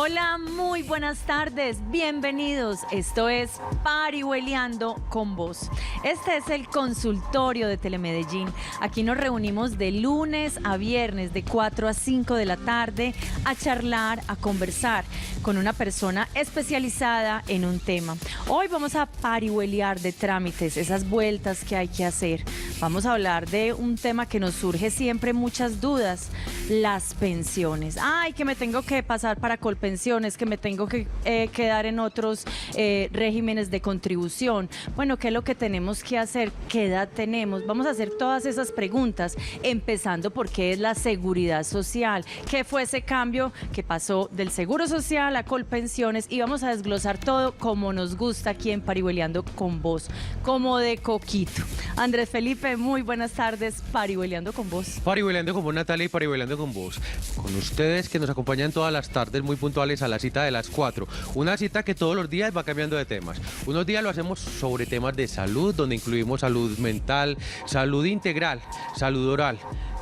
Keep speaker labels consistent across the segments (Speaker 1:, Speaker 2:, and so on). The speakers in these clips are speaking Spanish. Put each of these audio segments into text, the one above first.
Speaker 1: Hola, muy buenas tardes, bienvenidos. Esto es Parihueliando con Vos. Este es el consultorio de Telemedellín. Aquí nos reunimos de lunes a viernes de 4 a 5 de la tarde a charlar, a conversar con una persona especializada en un tema. Hoy vamos a parihueliar de trámites, esas vueltas que hay que hacer. Vamos a hablar de un tema que nos surge siempre muchas dudas, las pensiones. Ay, que me tengo que pasar para Colpensiones, que me tengo que quedar en otros regímenes de contribución. Bueno, ¿qué es lo que tenemos que hacer? ¿Qué edad tenemos? Vamos a hacer todas esas preguntas, empezando por qué es la seguridad social, qué fue ese cambio que pasó del seguro social a Colpensiones, y vamos a desglosar todo como nos gusta aquí en Parihueliando con Vos, como de coquito. Andrés Felipe, muy buenas tardes, Parihueliando con Vos.
Speaker 2: Parihueliando con vos, Natalia, y Parihueliando con vos. Con ustedes que nos acompañan todas las tardes muy puntuales a la cita de las 4. Una cita que todos los días va cambiando de temas. Unos días lo hacemos sobre temas de salud, donde incluimos salud mental, salud integral, salud oral.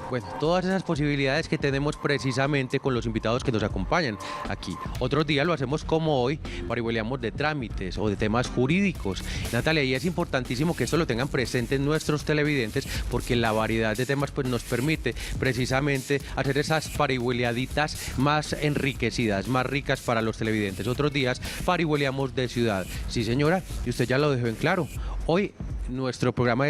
Speaker 2: Bueno, todas esas posibilidades que tenemos precisamente con los invitados que nos acompañan aquí. Otros días lo hacemos como hoy, parihueliamos de trámites o de temas jurídicos. Natalia, y es importantísimo que esto lo tengan presente nuestros televidentes, porque la variedad de temas pues nos permite precisamente hacer esas parihueliaditas más enriquecidas, más ricas para los televidentes. Otros días parihueliamos de ciudad. Sí, señora, y usted ya lo dejó en claro. Hoy nuestro programa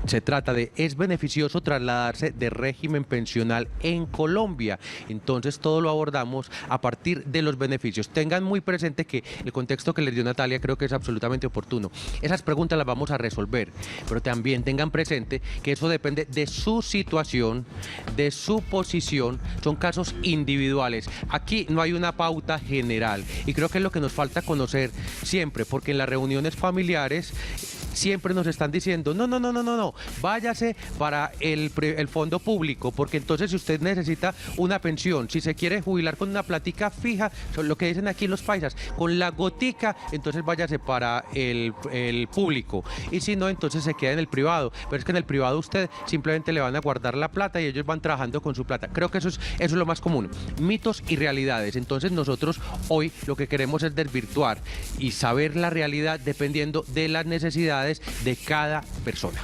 Speaker 2: se trata de, ¿es beneficioso trasladarse de régimen pensional en Colombia? Entonces todo lo abordamos a partir de los beneficios. Tengan muy presente que el contexto que les dio Natalia creo que es absolutamente oportuno. Esas preguntas las vamos a resolver, pero también tengan presente que eso depende de su situación, de su posición, son casos individuales. Aquí no hay una pauta general y creo que es lo que nos falta conocer siempre, porque en las reuniones familiares siempre nos están diciendo, no, váyase para el fondo público, porque entonces si usted necesita una pensión, si se quiere jubilar con una platica fija, lo que dicen aquí los paisas, con la gotica, entonces váyase para el público, y si no, entonces se queda en el privado. Pero es que en el privado usted simplemente le van a guardar la plata y ellos van trabajando con su plata. Creo que eso es lo más común, mitos y realidades. Entonces nosotros hoy lo que queremos es desvirtuar y saber la realidad dependiendo de las necesidades de cada persona.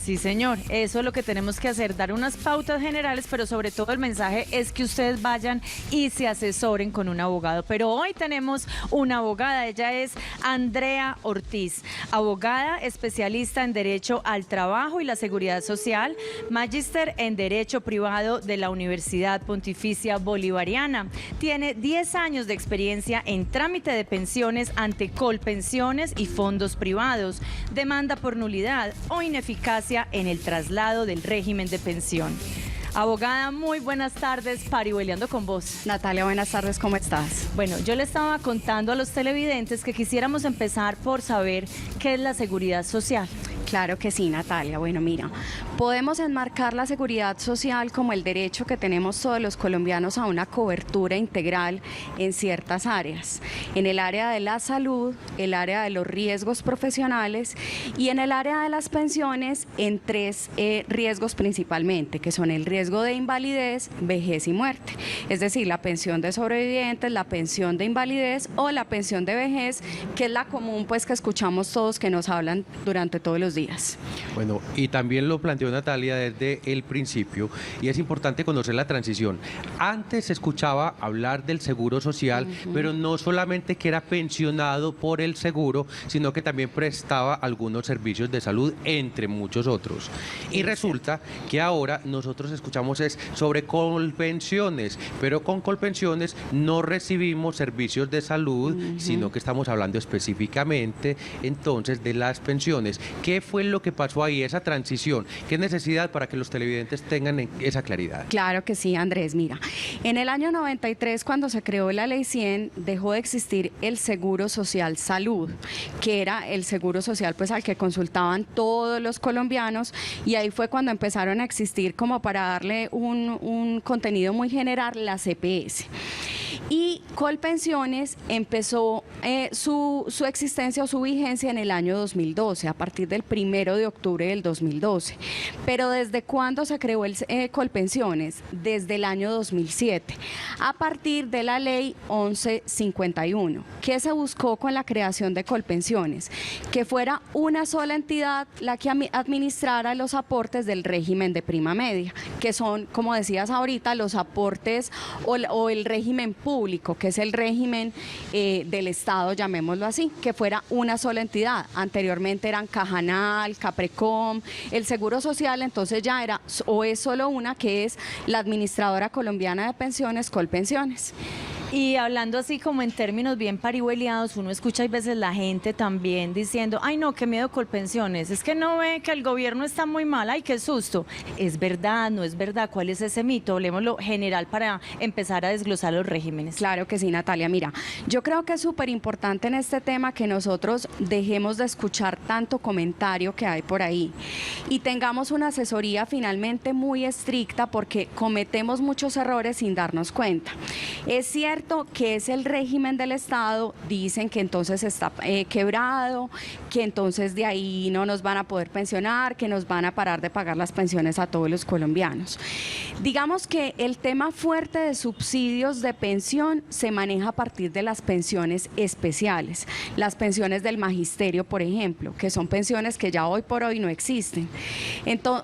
Speaker 1: Sí, señor, eso es lo que tenemos que hacer, dar unas pautas generales, pero sobre todo el mensaje es que ustedes vayan y se asesoren con un abogado. Pero hoy tenemos una abogada, ella es Andrea Ortiz, abogada especialista en Derecho al Trabajo y la Seguridad Social, magíster en Derecho Privado de la Universidad Pontificia Bolivariana. Tiene 10 años de experiencia en trámite de pensiones ante Colpensiones y fondos privados, demanda por nulidad o ineficacia en el traslado del régimen de pensión. Abogada, muy buenas tardes, Parihueliando con Vos.
Speaker 3: Natalia, buenas tardes, ¿cómo estás?
Speaker 1: Bueno, yo le estaba contando a los televidentes que quisiéramos empezar por saber qué es la seguridad social.
Speaker 3: Claro que sí, Natalia. Bueno, mira, podemos enmarcar la seguridad social como el derecho que tenemos todos los colombianos a una cobertura integral en ciertas áreas. En el área de la salud, el área de los riesgos profesionales y en el área de las pensiones en 3 riesgos principalmente, que son el riesgo de invalidez, vejez y muerte. Es decir, la pensión de sobrevivientes, la pensión de invalidez o la pensión de vejez, que es la común pues que escuchamos todos que nos hablan durante todos los días.
Speaker 2: Bueno, y también lo planteó Natalia desde el principio, y es importante conocer la transición. Antes se escuchaba hablar del seguro social, pero no solamente que era pensionado por el seguro, sino que también prestaba algunos servicios de salud, entre muchos otros. Y resulta que ahora nosotros escuchamos es sobre Colpensiones, pero con Colpensiones no recibimos servicios de salud, sino que estamos hablando específicamente entonces de las pensiones. ¿Qué fue lo que pasó ahí, esa transición? ¿Qué necesidad para que los televidentes tengan esa claridad?
Speaker 3: Claro que sí, Andrés. Mira, en el año 93, cuando se creó la Ley 100, dejó de existir el Seguro Social Salud, que era el seguro social pues al que consultaban todos los colombianos, y ahí fue cuando empezaron a existir, como para darle un contenido muy general, las EPS. Y Colpensiones empezó su existencia o su vigencia en el año 2012, a partir del 1 de octubre del 2012. Pero ¿desde cuándo se creó el Colpensiones? Desde el año 2007, a partir de la ley 1151. ¿Qué se buscó con la creación de Colpensiones? Que fuera una sola entidad la que administrara los aportes del régimen de prima media, que son, como decías ahorita, los aportes o el régimen público, que es el régimen del Estado, llamémoslo así, que fuera una sola entidad. Anteriormente eran Cajanal, Caprecom, el Seguro Social, entonces ya era o es solo una, que es la Administradora Colombiana de Pensiones, Colpensiones.
Speaker 1: Y hablando así como en términos bien parihueliados, uno escucha a veces la gente también diciendo, ay no, qué miedo Colpensiones, es que no ve que el gobierno está muy mal, ay qué susto. ¿Es verdad, no es verdad? ¿Cuál es ese mito? Hablemoslo general para empezar a desglosar los regímenes.
Speaker 3: Claro que sí, Natalia. Mira, yo creo que es súper importante en este tema que nosotros dejemos de escuchar tanto comentario que hay por ahí y tengamos una asesoría finalmente muy estricta, porque cometemos muchos errores sin darnos cuenta. Es cierto que es el régimen del Estado, dicen que entonces está quebrado, que entonces de ahí no nos van a poder pensionar, que nos van a parar de pagar las pensiones a todos los colombianos. Digamos que el tema fuerte de subsidios de pensión se maneja a partir de las pensiones especiales, las pensiones del magisterio, por ejemplo, que son pensiones que ya hoy por hoy no existen.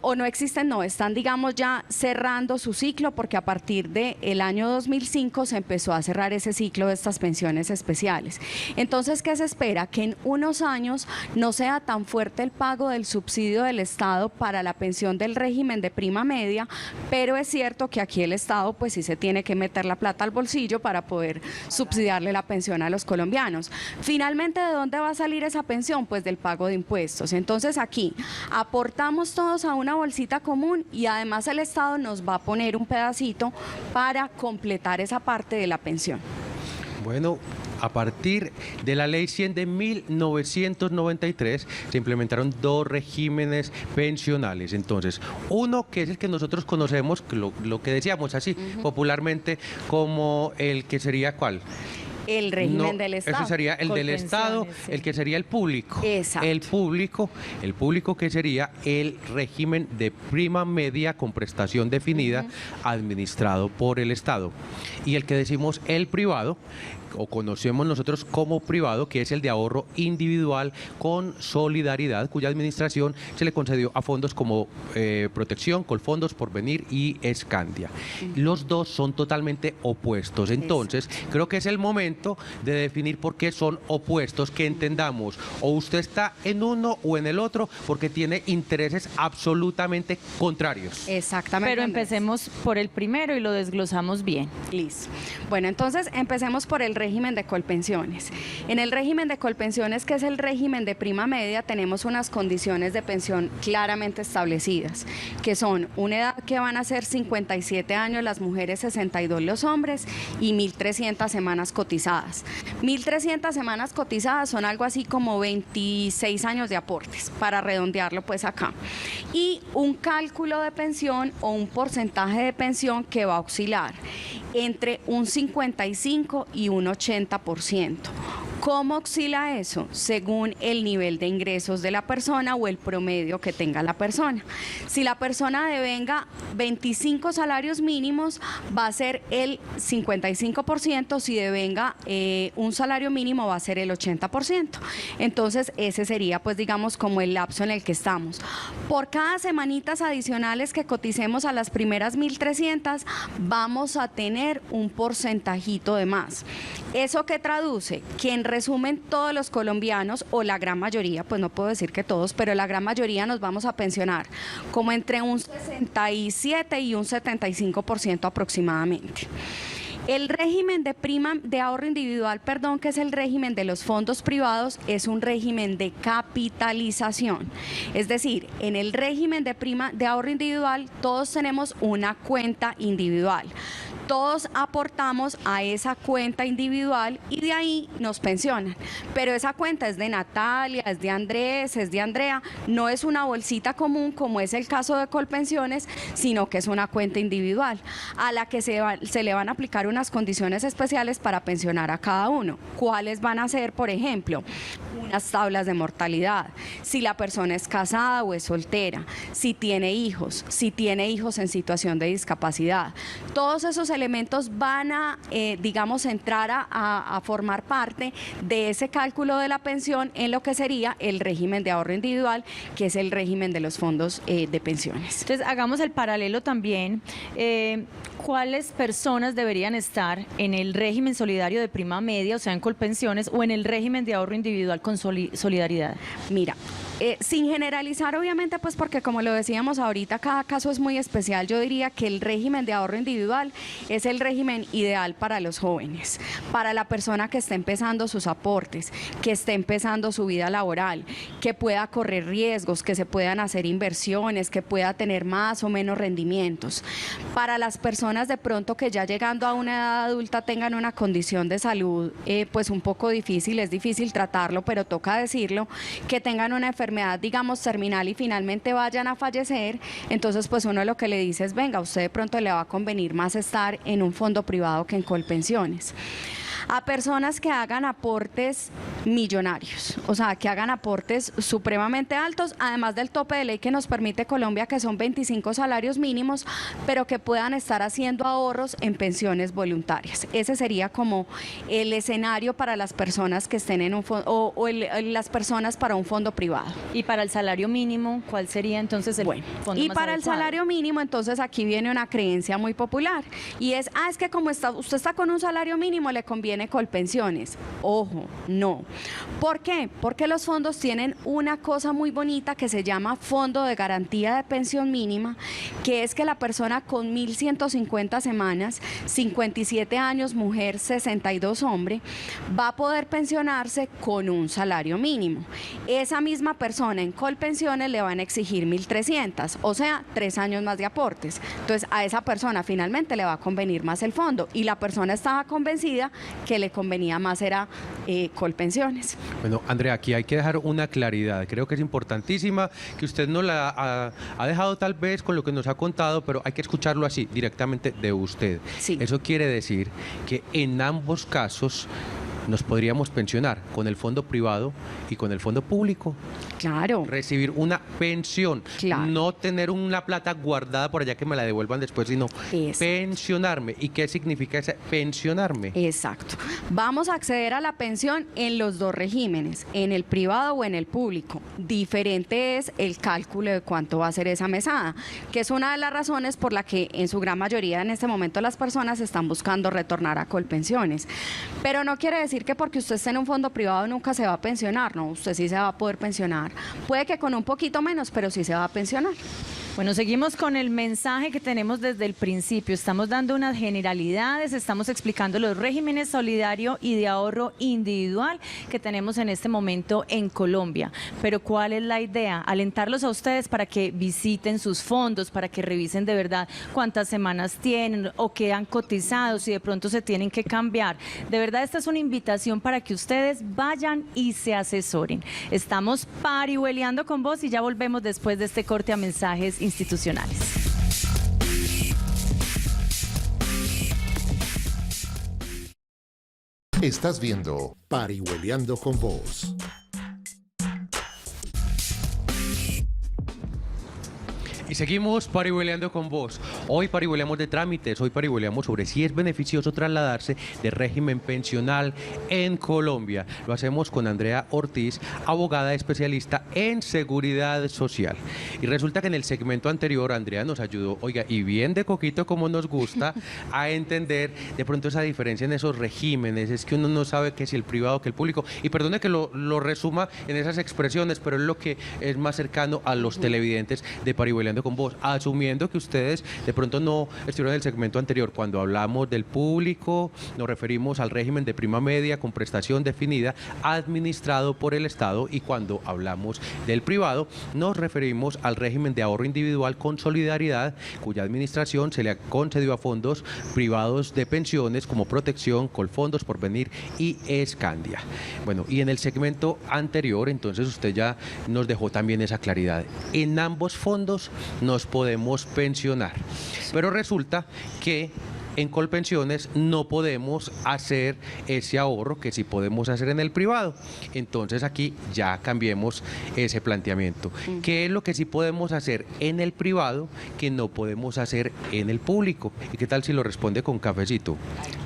Speaker 3: O no existen, no, están digamos ya cerrando su ciclo, porque a partir del año 2005 se empezó a cerrar ese ciclo de estas pensiones especiales. Entonces, ¿qué se espera? Que en unos años no sea tan fuerte el pago del subsidio del Estado para la pensión del régimen de prima media, pero es cierto que aquí el Estado pues sí se tiene que meter la plata al bolsillo para poder subsidiarle la pensión a los colombianos. Finalmente, ¿de dónde va a salir esa pensión? Pues del pago de impuestos. Entonces aquí aportamos todos a una bolsita común y además el Estado nos va a poner un pedacito para completar esa parte de la pensión.
Speaker 2: Bueno, a partir de la Ley 100 de 1993 se implementaron dos regímenes pensionales. Entonces, uno que es el que nosotros conocemos, lo que decíamos así popularmente como el que sería ¿cuál?
Speaker 3: El régimen del Estado.
Speaker 2: Ese sería el del Estado, sí. El que sería el público.
Speaker 3: Exacto.
Speaker 2: El público que sería el régimen de prima media con prestación definida, administrado por el Estado. Y el que decimos el privado, o conocemos nosotros como privado, que es el de ahorro individual con solidaridad, cuya administración se le concedió a fondos como Protección, Colfondos, Porvenir y Escandia. Los dos son totalmente opuestos. Entonces, creo que es el momento de definir por qué son opuestos, que entendamos o usted está en uno o en el otro, porque tiene intereses absolutamente contrarios.
Speaker 3: Exactamente.
Speaker 1: Pero empecemos por el primero y lo desglosamos bien.
Speaker 3: Listo. Bueno, entonces empecemos por el régimen de Colpensiones. En el régimen de Colpensiones, que es el régimen de prima media, tenemos unas condiciones de pensión claramente establecidas, que son una edad que van a ser 57 años las mujeres, 62 los hombres y 1.300 semanas cotizadas. 1.300 semanas cotizadas son algo así como 26 años de aportes, para redondearlo pues acá. Y un cálculo de pensión o un porcentaje de pensión que va a oscilar entre un 55 y un 80%. ¿Cómo oscila eso? Según el nivel de ingresos de la persona o el promedio que tenga la persona. Si la persona devenga 25 salarios mínimos, va a ser el 55%, si devenga un salario mínimo va a ser el 80%. Entonces, ese sería, pues digamos, como el lapso en el que estamos. Por cada semanitas adicionales que coticemos a las primeras 1.300, vamos a tener un porcentajito de más. ¿Eso qué traduce? Que en resumen todos los colombianos, o la gran mayoría, pues no puedo decir que todos, pero la gran mayoría nos vamos a pensionar como entre un 67 y un 75% aproximadamente. El régimen de ahorro individual, que es el régimen de los fondos privados, es un régimen de capitalización. Es decir, en el régimen de ahorro individual todos tenemos una cuenta individual. todos aportamos a esa cuenta individual y de ahí nos pensionan. Pero esa cuenta es de Natalia, es de Andrés, es de Andrea, no es una bolsita común como es el caso de Colpensiones, sino que es una cuenta individual a la que se le van a aplicar unas condiciones especiales para pensionar a cada uno. ¿Cuáles van a ser? Por ejemplo, unas tablas de mortalidad, si la persona es casada o es soltera, si tiene hijos en situación de discapacidad. Todos esos elementos van a, digamos, entrar a formar parte de ese cálculo de la pensión en lo que sería el régimen de ahorro individual, que es el régimen de los fondos de pensiones.
Speaker 1: Entonces, hagamos el paralelo también. ¿Cuáles personas deberían estar en el régimen solidario de prima media, o sea, en Colpensiones, o en el régimen de ahorro individual con solidaridad?
Speaker 3: Mira, sin generalizar, obviamente, pues porque como lo decíamos ahorita, cada caso es muy especial. Yo diría que el régimen de ahorro individual es el régimen ideal para los jóvenes, para la persona que está empezando sus aportes, que esté empezando su vida laboral, que pueda correr riesgos, que se puedan hacer inversiones, que pueda tener más o menos rendimientos. Para las personas de pronto que ya llegando a una edad adulta tengan una condición de salud pues un poco difícil, es difícil tratarlo, pero toca decirlo, que tengan una enfermedad, digamos, terminal y finalmente vayan a fallecer, entonces pues uno lo que le dice es, venga, a usted de pronto le va a convenir más estar en un fondo privado que en Colpensiones. A personas que hagan aportes millonarios, o sea, que hagan aportes supremamente altos, además del tope de ley que nos permite Colombia, que son 25 salarios mínimos, pero que puedan estar haciendo ahorros en pensiones voluntarias. Ese sería como el escenario para las personas que estén en un fondo, las personas para un fondo privado.
Speaker 1: Y para el salario mínimo, ¿cuál sería entonces el fondo
Speaker 3: y
Speaker 1: más
Speaker 3: para
Speaker 1: adecuado?
Speaker 3: El salario mínimo, entonces aquí viene una creencia muy popular, y es, es que como usted está con un salario mínimo, le conviene Colpensiones. Ojo, no. ¿Por qué? Porque los fondos tienen una cosa muy bonita que se llama Fondo de Garantía de Pensión Mínima, que es que la persona con 1.150 semanas, 57 años mujer, 62 hombre, va a poder pensionarse con un salario mínimo. Esa misma persona en Colpensiones le van a exigir 1.300, o sea, 3 años más de aportes. Entonces, a esa persona finalmente le va a convenir más el fondo, y la persona estaba convencida que le convenía más era Colpensiones.
Speaker 2: Bueno, Andrea, aquí hay que dejar una claridad, creo que es importantísima, que usted no la ha dejado tal vez con lo que nos ha contado, pero hay que escucharlo así, directamente de usted.
Speaker 3: Sí.
Speaker 2: Eso quiere decir que en ambos casos nos podríamos pensionar con el fondo privado y con el fondo público.
Speaker 3: Claro.
Speaker 2: Recibir una pensión,
Speaker 3: Claro.
Speaker 2: no tener una plata guardada por allá que me la devuelvan después, sino pensionarme. ¿Y qué significa ese pensionarme?
Speaker 3: Exacto. Vamos a acceder a la pensión en los dos regímenes, en el privado o en el público. Diferente es el cálculo de cuánto va a ser esa mesada, que es una de las razones por la que en su gran mayoría en este momento las personas están buscando retornar a Colpensiones. Pero no quiere decir que porque usted esté en un fondo privado nunca se va a pensionar, no, usted sí se va a poder pensionar. Puede que con un poquito menos, pero sí se va a pensionar.
Speaker 1: Bueno, seguimos con el mensaje que tenemos desde el principio. Estamos dando unas generalidades, estamos explicando los regímenes solidario y de ahorro individual que tenemos en este momento en Colombia. Pero ¿cuál es la idea? Alentarlos a ustedes para que visiten sus fondos, para que revisen de verdad cuántas semanas tienen o qué han cotizado, si de pronto se tienen que cambiar. De verdad, esta es una invitación para que ustedes vayan y se asesoren. Estamos parihueleando con vos y ya volvemos después de este corte a mensajes institucionales.
Speaker 4: Estás viendo Parihueleando con Vos.
Speaker 2: Y seguimos parihueleando con vos. Hoy parihueleamos de trámites, hoy parihueleamos sobre si es beneficioso trasladarse de régimen pensional en Colombia. Lo hacemos con Andrea Ortiz, abogada especialista en seguridad social. Y resulta que en el segmento anterior Andrea nos ayudó, oiga, y bien de coquito como nos gusta, a entender de pronto esa diferencia en esos regímenes. Es que uno no sabe que si el privado que el público. Y perdone que lo resuma en esas expresiones, pero es lo que es más cercano a los televidentes de Parihueleando con Vos, asumiendo que ustedes de pronto pronto no estuvieron en el segmento anterior, cuando hablamos del público, nos referimos al régimen de prima media con prestación definida administrado por el Estado, y cuando hablamos del privado, nos referimos al régimen de ahorro individual con solidaridad, cuya administración se le concedió a fondos privados de pensiones como Protección, Colfondos, Porvenir y Escandia. Bueno, y en el segmento anterior, entonces usted ya nos dejó también esa claridad. En ambos fondos nos podemos pensionar, pero resulta que en Colpensiones no podemos hacer ese ahorro que sí podemos hacer en el privado. Entonces aquí ya cambiemos ese planteamiento. ¿Qué es lo que sí podemos hacer en el privado que no podemos hacer en el público? ¿Y qué tal si lo responde con cafecito?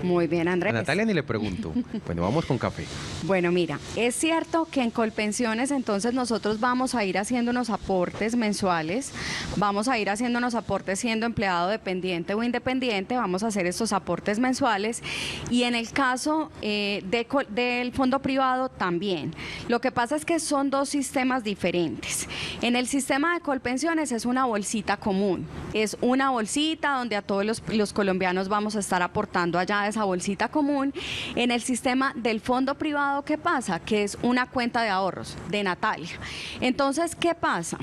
Speaker 3: Muy bien, Andrés.
Speaker 2: A Natalia ni le pregunto. Bueno, vamos con café.
Speaker 3: Bueno, mira, es cierto que en Colpensiones entonces nosotros vamos a ir haciendo unos aportes mensuales, vamos a ir haciendo unos aportes siendo empleado dependiente o independiente, vamos a hacer estos aportes mensuales, y en el caso del fondo privado también. Lo que pasa es que son dos sistemas diferentes. En el sistema de Colpensiones es una bolsita común, es una bolsita donde a todos los colombianos vamos a estar aportando allá de esa bolsita común. En el sistema del fondo privado, ¿qué pasa? Que es una cuenta de ahorros de Natalia. Entonces, ¿qué pasa?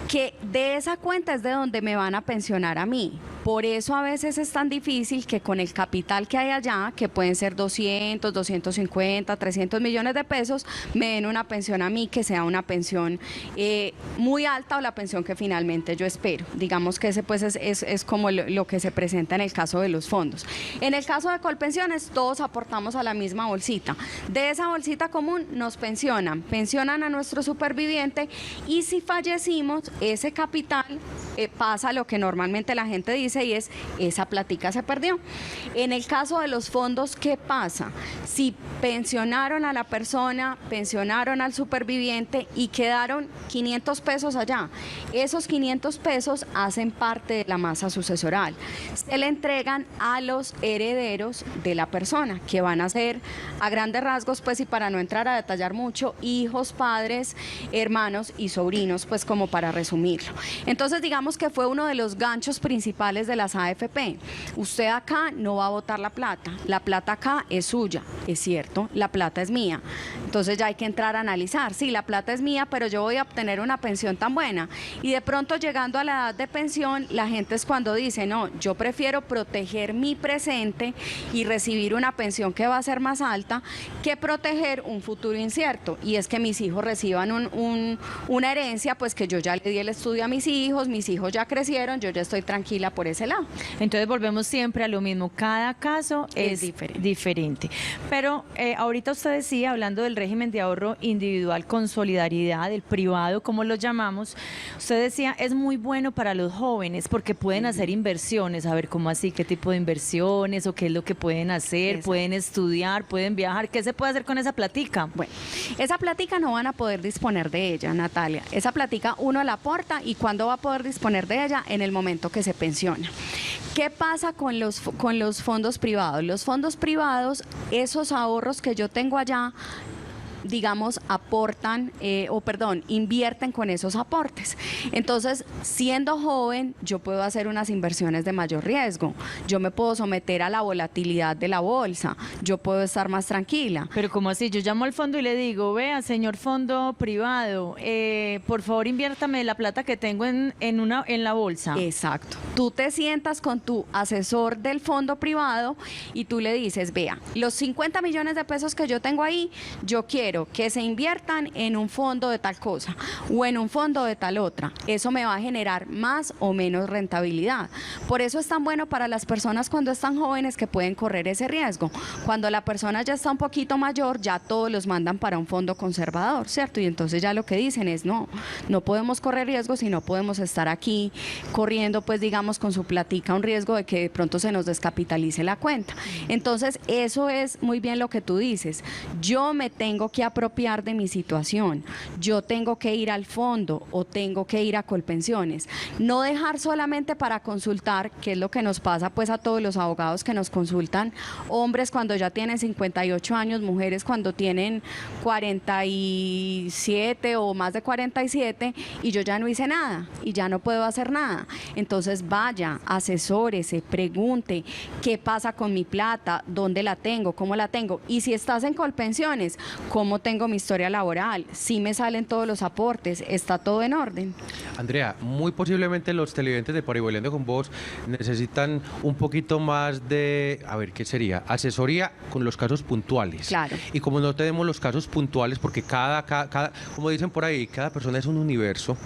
Speaker 3: Que de esa cuenta es de donde me van a pensionar a mí. Por eso a veces es tan difícil que con el capital que hay allá, que pueden ser 200, 250, 300 millones de pesos, me den una pensión a mí que sea una pensión muy alta, o la pensión que finalmente yo espero. Digamos que ese pues es como lo que se presenta en el caso de los fondos. En el caso de Colpensiones, todos aportamos a la misma bolsita. De esa bolsita común nos pensionan a nuestro superviviente, y si fallecimos, ese capital pasa lo que normalmente la gente dice, y es: esa platica se perdió. En el caso de los fondos, ¿qué pasa? Si pensionaron a la persona, pensionaron al superviviente y quedaron 500 pesos allá, esos 500 pesos hacen parte de la masa sucesoral. Se le entregan a los herederos de la persona, que van a ser, a grandes rasgos, pues, y para no entrar a detallar mucho, hijos, padres, hermanos y sobrinos, pues como para resumirlo. Entonces, digamos que fue uno de los ganchos principales de las AFP. Usted acá no va a botar la plata acá es suya, es cierto, la plata es mía. Entonces ya hay que entrar a analizar, sí, la plata es mía, pero yo voy a obtener una pensión tan buena. Y de pronto, llegando a la edad de pensión, la gente es cuando dice: no, yo prefiero proteger mi presente y recibir una pensión que va a ser más alta, que proteger un futuro incierto. Y es que mis hijos reciban una herencia, pues que yo ya le di el estudio a mis hijos ya crecieron, yo ya estoy tranquila por ese lado.
Speaker 1: Entonces volvemos siempre a lo mismo, cada caso es diferente. Pero ahorita usted decía, hablando del régimen de ahorro individual con solidaridad, el privado, como lo llamamos, usted decía, es muy bueno para los jóvenes porque pueden hacer inversiones. A ver, ¿cómo así? ¿Qué tipo de inversiones o qué es lo que pueden hacer? Exacto. ¿Pueden estudiar? ¿Pueden viajar? ¿Qué se puede hacer con esa platica?
Speaker 3: Bueno, esa platica no van a poder disponer de ella, Natalia. Esa platica uno la aporta, y ¿cuándo va a poder disponer de ella? En el momento que se pensiona. ¿Qué pasa con los fondos privados? Los fondos privados, esos ahorros que yo tengo allá, digamos, invierten con esos aportes. Entonces, siendo joven, yo puedo hacer unas inversiones de mayor riesgo. Yo me puedo someter a la volatilidad de la bolsa. Yo puedo estar más tranquila.
Speaker 1: Pero ¿cómo así? Yo llamo al fondo y le digo: vea, señor fondo privado, por favor inviértame la plata que tengo en la bolsa.
Speaker 3: Exacto. Tú te sientas con tu asesor del fondo privado y tú le dices: vea, los 50 millones de pesos que yo tengo ahí, yo quiero que se inviertan en un fondo de tal cosa o en un fondo de tal otra. Eso me va a generar más o menos rentabilidad. Por eso es tan bueno para las personas cuando están jóvenes, que pueden correr ese riesgo. Cuando la persona ya está un poquito mayor, ya todos los mandan para un fondo conservador, ¿cierto? Y entonces ya lo que dicen es: no podemos correr riesgos y no podemos estar aquí corriendo, pues digamos, con su platica un riesgo de que de pronto se nos descapitalice la cuenta. Entonces, eso es muy bien lo que tú dices. Yo me tengo que que apropiar de mi situación. Yo tengo que ir al fondo o tengo que ir a Colpensiones. No dejar solamente para consultar, que es lo que nos pasa pues a todos los abogados que nos consultan, hombres cuando ya tienen 58 años, mujeres cuando tienen 47 o más de 47 y yo ya no hice nada y ya no puedo hacer nada. Entonces vaya, asesórese, pregunte qué pasa con mi plata, dónde la tengo, cómo la tengo. Y si estás en Colpensiones, ¿cómo tengo mi historia laboral? Si me salen todos los aportes, ¿está todo en orden?
Speaker 2: Andrea, muy posiblemente los televidentes de Parihueliando con Vos necesitan un poquito más de, a ver, ¿qué sería? Asesoría con los casos puntuales.
Speaker 3: Claro.
Speaker 2: Y como no tenemos los casos puntuales, porque cada como dicen por ahí, cada persona es un universo,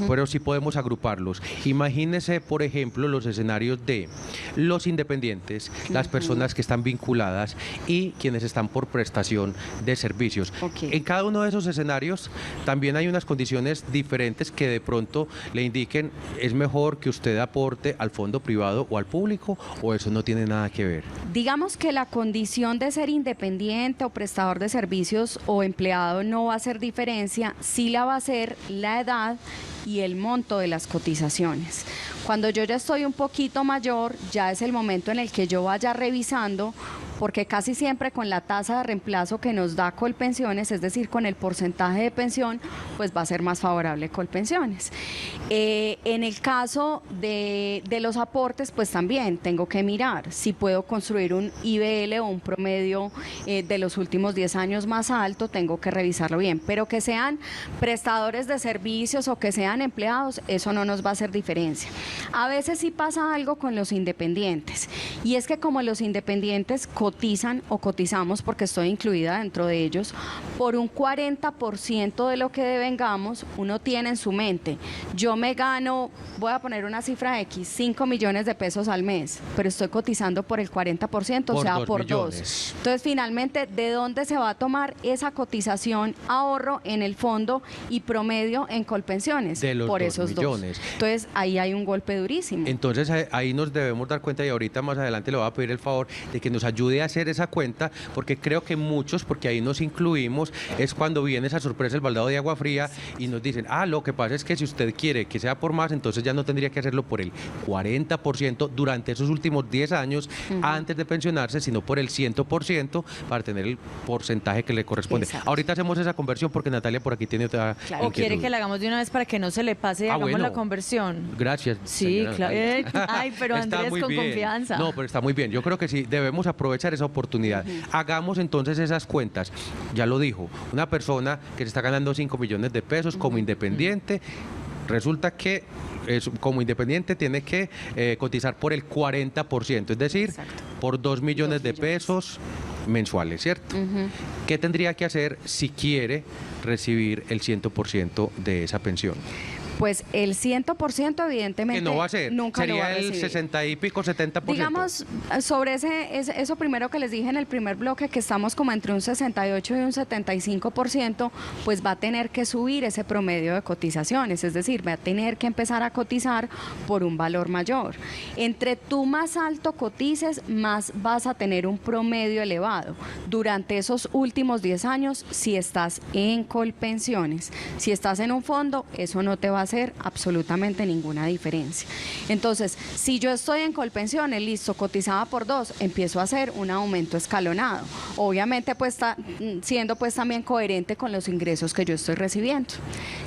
Speaker 2: pero sí podemos agruparlos. Imagínese, por ejemplo, los escenarios de los independientes, las personas que están vinculadas y quienes están por prestación de servicios. En cada uno de esos escenarios también hay unas condiciones diferentes que de pronto le indiquen es mejor que usted aporte al fondo privado o al público, o eso no tiene nada que ver.
Speaker 3: Digamos que la condición de ser independiente o prestador de servicios o empleado no va a hacer diferencia, sí la va a hacer la edad y el monto de las cotizaciones. Cuando yo ya estoy un poquito mayor, ya es el momento en el que yo vaya revisando, porque casi siempre con la tasa de reemplazo que nos da Colpensiones, es decir, con el porcentaje de pensión, pues va a ser más favorable Colpensiones. En el caso de los aportes, pues también tengo que mirar si puedo construir un IBL o un promedio de los últimos 10 años más alto, tengo que revisarlo bien, pero que sean prestadores de servicios o que sean empleados, eso no nos va a hacer diferencia. A veces sí pasa algo con los independientes, y es que como los independientes cotizan o cotizamos, porque estoy incluida dentro de ellos, por un 40% de lo que devengamos, uno tiene en su mente, yo me gano, voy a poner una cifra X, 5 millones de pesos al mes, pero estoy cotizando por el 40%, o sea, por 2. Entonces, finalmente, ¿de dónde se va a tomar esa cotización ahorro en el fondo y promedio en Colpensiones?
Speaker 2: De los
Speaker 3: por esos
Speaker 2: 2 millones.
Speaker 3: Entonces, ahí hay un golpe durísimo.
Speaker 2: Entonces ahí nos debemos dar cuenta, y ahorita más adelante le voy a pedir el favor de que nos ayude a hacer esa cuenta, porque creo que muchos, porque ahí nos incluimos, es cuando viene esa sorpresa, el baldado de agua fría, y nos dicen, lo que pasa es que si usted quiere que sea por más, entonces ya no tendría que hacerlo por el 40% durante esos últimos 10 años antes de pensionarse, sino por el 100% para tener el porcentaje que le corresponde.
Speaker 3: Exacto.
Speaker 2: Ahorita hacemos esa conversión porque Natalia por aquí tiene otra
Speaker 1: ¿O quiere que la hagamos de una vez para que no se le pase y hagamos
Speaker 2: bueno.
Speaker 1: la conversión?
Speaker 2: Gracias.
Speaker 1: Sí, claro.
Speaker 2: Natalia.
Speaker 1: Ay, pero
Speaker 2: Está
Speaker 1: Andrés,
Speaker 2: muy
Speaker 1: con
Speaker 2: bien.
Speaker 1: confianza.
Speaker 2: No, pero está muy bien. Yo creo que sí, debemos aprovechar esa oportunidad. Hagamos entonces esas cuentas. Ya lo dijo, una persona que se está ganando 5 millones de pesos como independiente, resulta que como independiente tiene que cotizar por el 40%, es decir,
Speaker 3: Exacto.
Speaker 2: por 2 millones de pesos mensuales, ¿cierto? ¿Qué tendría que hacer si quiere recibir el 100% de esa pensión?
Speaker 3: Pues el 100% evidentemente
Speaker 2: Que no va a ser,
Speaker 3: nunca lo va a
Speaker 2: sería el
Speaker 3: recibir.
Speaker 2: 60 y pico, 70%.
Speaker 3: Digamos, sobre eso primero que les dije en el primer bloque, que estamos como entre un 68 y un 75%, pues va a tener que subir ese promedio de cotizaciones, es decir, va a tener que empezar a cotizar por un valor mayor. Entre tú más alto cotices, más vas a tener un promedio elevado durante esos últimos 10 años si estás en Colpensiones. Si estás en un fondo, eso no te va a hacer absolutamente ninguna diferencia. Entonces, si yo estoy en Colpensiones, listo, cotizaba por 2, empiezo a hacer un aumento escalonado. Obviamente, pues está siendo pues también coherente con los ingresos que yo estoy recibiendo.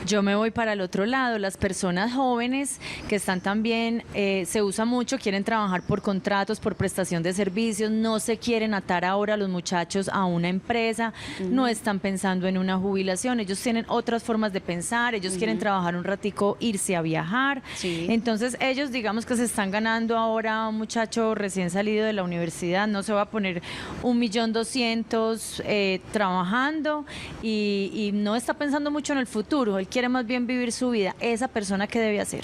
Speaker 1: Yo me voy para el otro lado. Las personas jóvenes que están también, se usa mucho, quieren trabajar por contratos, por prestación de servicios, no se quieren atar ahora los muchachos a una empresa, no están pensando en una jubilación, ellos tienen otras formas de pensar, ellos quieren trabajar un ratico, irse a viajar.
Speaker 3: Sí.
Speaker 1: Entonces ellos, digamos que se están ganando ahora, un muchacho recién salido de la universidad, no se va a poner 1.200.000 trabajando y no está pensando mucho en el futuro, él quiere más bien vivir su vida. ¿Esa persona qué debe hacer?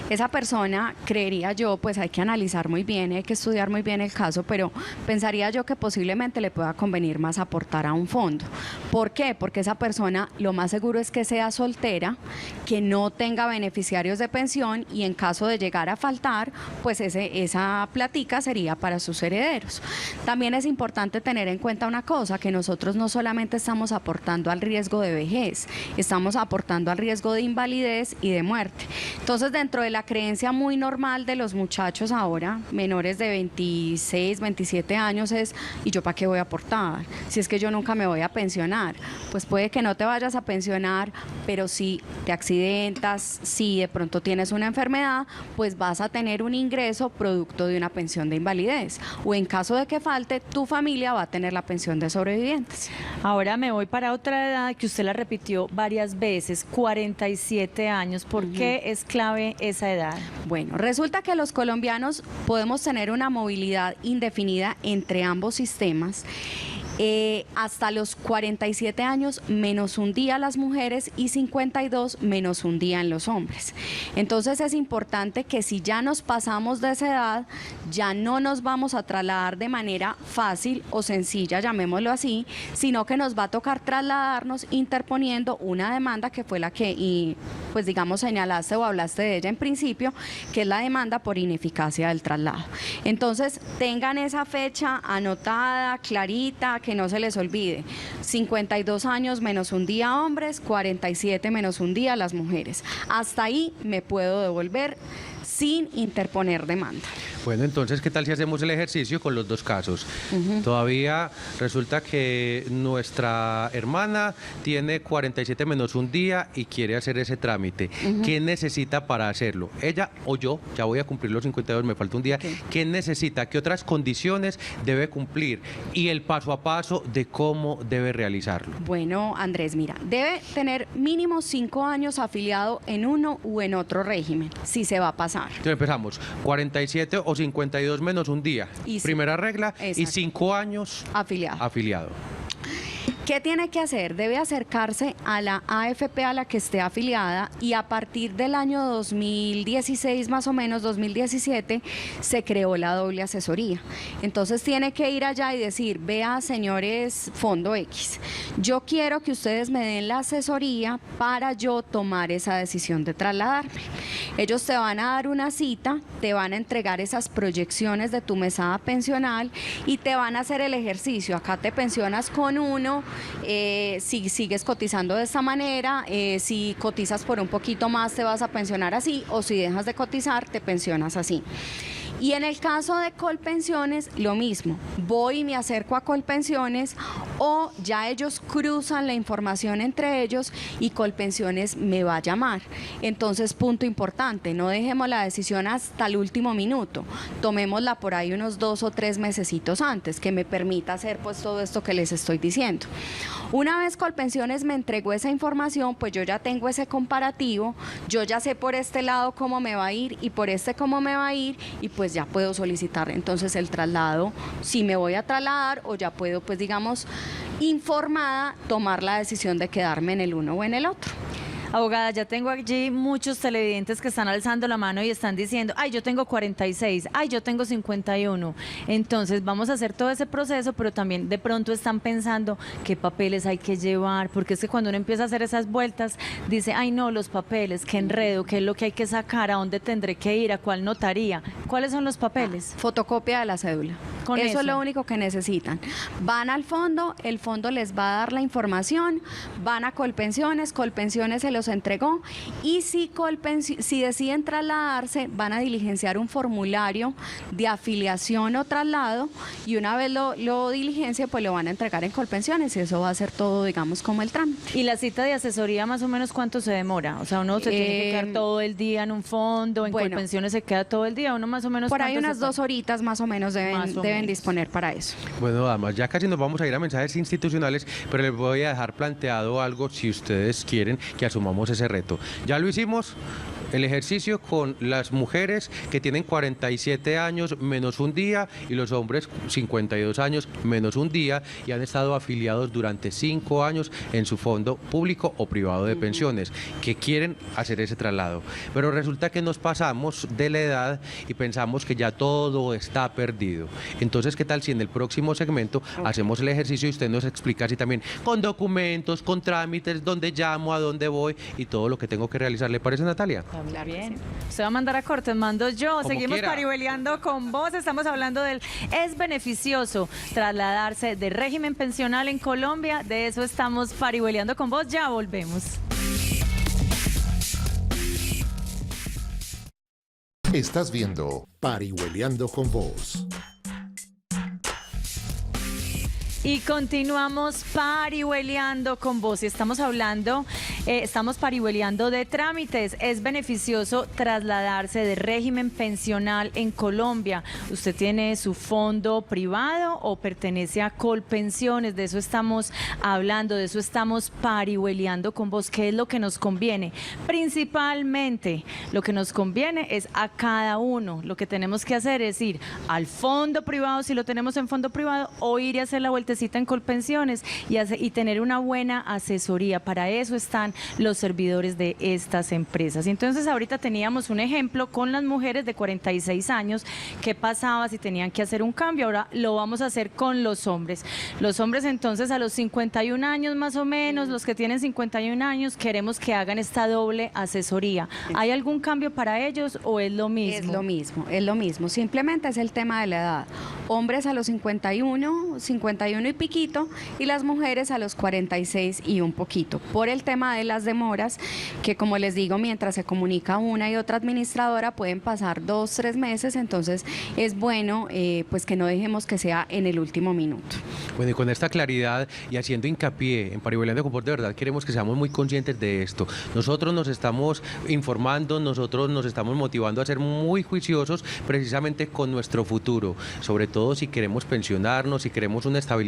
Speaker 3: Esa persona, creería yo, pues hay que analizar muy bien, hay que estudiar muy bien el caso, pero pensaría yo que posiblemente le pueda convenir más aportar a un fondo. ¿Por qué? Porque esa persona lo más seguro es que sea soltera, que no tenga beneficiarios de pensión y en caso de llegar a faltar, pues esa platica sería para sus herederos. También es importante tener en cuenta una cosa, que nosotros no solamente estamos aportando al riesgo de vejez, estamos aportando al riesgo de invalidez y de muerte. Entonces, dentro de la creencia muy normal de los muchachos ahora, menores de 26, 27 años es, ¿y yo para qué voy a aportar? Si es que yo nunca me voy a pensionar. Pues puede que no te vayas a pensionar, pero si te accidentas, si de pronto tienes una enfermedad, pues vas a tener un ingreso producto de una pensión de invalidez. O en caso de que falte, tu familia va a tener la pensión de sobrevivientes.
Speaker 1: Ahora me voy para otra edad que usted la repitió varias veces, 47 años. ¿Por qué es clave esa edad?
Speaker 3: Bueno, resulta que los colombianos podemos tener una movilidad indefinida entre ambos sistemas. Hasta los 47 años menos un día las mujeres y 52 menos un día en los hombres. Entonces es importante que si ya nos pasamos de esa edad, ya no nos vamos a trasladar de manera fácil o sencilla, llamémoslo así, sino que nos va a tocar trasladarnos interponiendo una demanda que fue la que, pues digamos, señalaste o hablaste de ella en principio, que es la demanda por ineficacia del traslado. Entonces tengan esa fecha anotada, clarita, que no se les olvide, 52 años menos un día hombres, 47 menos un día las mujeres. Hasta ahí me puedo devolver sin interponer demanda.
Speaker 2: Bueno, entonces, ¿qué tal si hacemos el ejercicio con los dos casos? Todavía resulta que nuestra hermana tiene 47 menos un día y quiere hacer ese trámite. ¿Qué necesita para hacerlo? Ella o yo, ya voy a cumplir los 52, me falta un día. ¿Qué necesita? ¿Qué otras condiciones debe cumplir? Y el paso a paso de cómo debe realizarlo.
Speaker 3: Bueno, Andrés, mira, debe tener mínimo 5 años afiliado en uno u en otro régimen, si se va a pasar.
Speaker 2: Entonces empezamos, 47 o 52 menos un día, primera regla,
Speaker 3: exacto.
Speaker 2: Y 5 años afiliado.
Speaker 3: ¿Qué tiene que hacer? Debe acercarse a la AFP a la que esté afiliada y a partir del año 2016, más o menos 2017, se creó la doble asesoría. Entonces tiene que ir allá y decir, vea, señores Fondo X, yo quiero que ustedes me den la asesoría para yo tomar esa decisión de trasladarme. Ellos te van a dar una cita, te van a entregar esas proyecciones de tu mesada pensional y te van a hacer el ejercicio. Acá te pensionas con uno, si sigues cotizando de esta manera, si cotizas por un poquito más te vas a pensionar así, o si dejas de cotizar te pensionas así. Y en el caso de Colpensiones, lo mismo, voy y me acerco a Colpensiones o ya ellos cruzan la información entre ellos y Colpensiones me va a llamar. Entonces, punto importante, no dejemos la decisión hasta el último minuto, tomémosla por ahí unos 2 o 3 mesecitos antes, que me permita hacer pues todo esto que les estoy diciendo. Una vez Colpensiones me entregó esa información, pues yo ya tengo ese comparativo, yo ya sé por este lado cómo me va a ir y por este cómo me va a ir y pues ya puedo solicitar entonces el traslado, si me voy a trasladar o ya puedo pues digamos informada tomar la decisión de quedarme en el uno o en el otro.
Speaker 1: Abogada, ya tengo allí muchos televidentes que están alzando la mano y están diciendo, ay, yo tengo 46, ay, yo tengo 51. Entonces vamos a hacer todo ese proceso, pero también de pronto están pensando qué papeles hay que llevar, porque es que cuando uno empieza a hacer esas vueltas, dice, ay, no, los papeles, qué enredo, qué es lo que hay que sacar, a dónde tendré que ir, a cuál notaría. ¿Cuáles son los papeles?
Speaker 3: Fotocopia de la cédula. Eso es lo único que necesitan. Van al fondo, el fondo les va a dar la información, van a Colpensiones, Colpensiones se los entregó y si deciden trasladarse van a diligenciar un formulario de afiliación o traslado y una vez lo diligencia pues lo van a entregar en Colpensiones y eso va a ser todo digamos como el trámite.
Speaker 1: ¿Y la cita de asesoría más o menos cuánto se demora? O sea, uno se tiene que quedar todo el día en un fondo, en Colpensiones se queda todo el día, uno más o menos.
Speaker 3: Por ahí unas 2 horitas más o menos deben disponer para eso.
Speaker 2: Bueno, damas, ya casi nos vamos a ir a mensajes institucionales, pero les voy a dejar planteado algo si ustedes quieren que asumamos ese reto. Ya lo hicimos el ejercicio con las mujeres que tienen 47 años menos un día y los hombres 52 años menos un día y han estado afiliados durante 5 años en su fondo público o privado de pensiones, que quieren hacer ese traslado. Pero resulta que nos pasamos de la edad y pensamos que ya todo está perdido. Entonces, ¿qué tal si en el próximo segmento hacemos el ejercicio y usted nos explica así también, con documentos, con trámites, dónde llamo, a dónde voy y todo lo que tengo que realizar? ¿Le parece, Natalia?
Speaker 3: Claro que
Speaker 1: Bien.
Speaker 3: sí.
Speaker 1: Usted va a mandar a cortes, mando yo.
Speaker 2: Como
Speaker 1: Seguimos
Speaker 2: quiera.
Speaker 1: parihueliando con vos. Estamos hablando del ¿es beneficioso trasladarse de régimen pensional en Colombia? De eso estamos parihueliando con vos. Ya volvemos.
Speaker 4: Estás viendo Parihueliando con Vos.
Speaker 1: Y continuamos parihueliando con vos. Y estamos parihueliando de trámites. ¿Es beneficioso trasladarse de régimen pensional en Colombia? ¿Usted tiene su fondo privado o pertenece a Colpensiones? De eso estamos hablando, de eso estamos parihueliando con vos. ¿Qué es lo que nos conviene? Principalmente, lo que nos conviene es a cada uno. Lo que tenemos que hacer es ir al fondo privado, si lo tenemos en fondo privado, o ir a hacer la vueltecita en Colpensiones y tener una buena asesoría. Para eso están los servidores de estas empresas. Y entonces ahorita teníamos un ejemplo con las mujeres de 46 años, qué pasaba si tenían que hacer un cambio. Ahora lo vamos a hacer con los hombres. Los hombres entonces a los 51 años más o menos, los que tienen 51 años, queremos que hagan esta doble asesoría. ¿Hay algún cambio para ellos o es lo mismo?
Speaker 3: Es lo mismo. Simplemente es el tema de la edad. Hombres a los 51 y piquito, y las mujeres a los 46 y un poquito. Por el tema de las demoras, que como les digo, mientras se comunica una y otra administradora, pueden pasar 2, 3 meses, entonces es bueno pues que no dejemos que sea en el último minuto.
Speaker 2: Bueno, y con esta claridad y haciendo hincapié en Parihueliando con Vos, de verdad queremos que seamos muy conscientes de esto. Nosotros nos estamos informando, nosotros nos estamos motivando a ser muy juiciosos precisamente con nuestro futuro, sobre todo si queremos pensionarnos, si queremos una estabilidad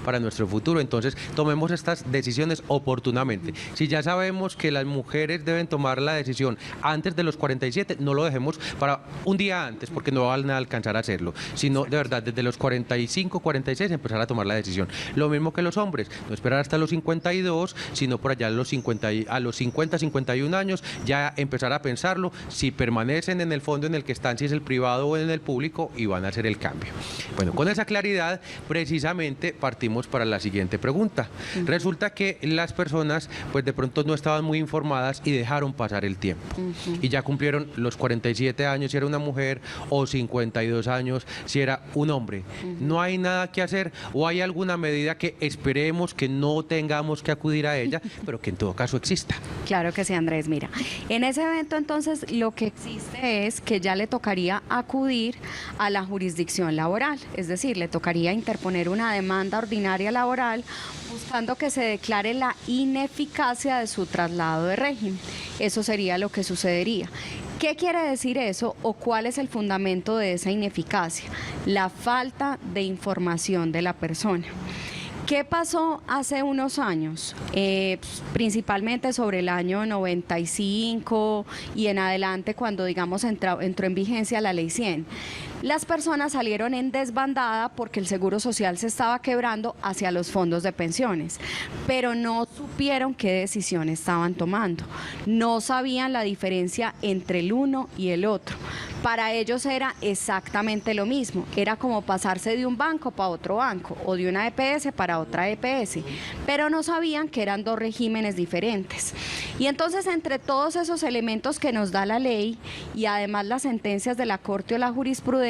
Speaker 2: para nuestro futuro. Entonces, tomemos estas decisiones oportunamente. Si ya sabemos que las mujeres deben tomar la decisión antes de los 47, no lo dejemos para un día antes, porque no van a alcanzar a hacerlo, sino de verdad desde los 45, 46 empezar a tomar la decisión. Lo mismo que los hombres, no esperar hasta los 52, sino por allá a los 50, 51 años, ya empezar a pensarlo, si permanecen en el fondo en el que están, si es el privado o en el público, y van a hacer el cambio. Bueno, con esa claridad, precisamente partimos para la siguiente pregunta. Resulta que las personas pues de pronto no estaban muy informadas y dejaron pasar el tiempo. Y ya cumplieron los 47 años si era una mujer, o 52 años si era un hombre. No hay nada que hacer, o hay alguna medida que esperemos que no tengamos que acudir a ella, pero que en todo caso exista.
Speaker 3: Claro que sí, Andrés. Mira, en ese evento entonces lo que existe es que ya le tocaría acudir a la jurisdicción laboral, es decir, le tocaría interponer una demanda ordinaria laboral buscando que se declare la ineficacia de su traslado de régimen. Eso sería lo que sucedería. ¿Qué quiere decir eso o cuál es el fundamento de esa ineficacia? La falta de información de la persona. ¿Qué pasó hace unos años? Principalmente sobre el año 95 y en adelante, cuando digamos entró en vigencia la Ley 100. Las personas salieron en desbandada porque el Seguro Social se estaba quebrando hacia los fondos de pensiones, pero no supieron qué decisión estaban tomando, no sabían la diferencia entre el uno y el otro. Para ellos era exactamente lo mismo, era como pasarse de un banco para otro banco o de una EPS para otra EPS, pero no sabían que eran dos regímenes diferentes. Y entonces, entre todos esos elementos que nos da la ley y además las sentencias de la Corte o la jurisprudencia,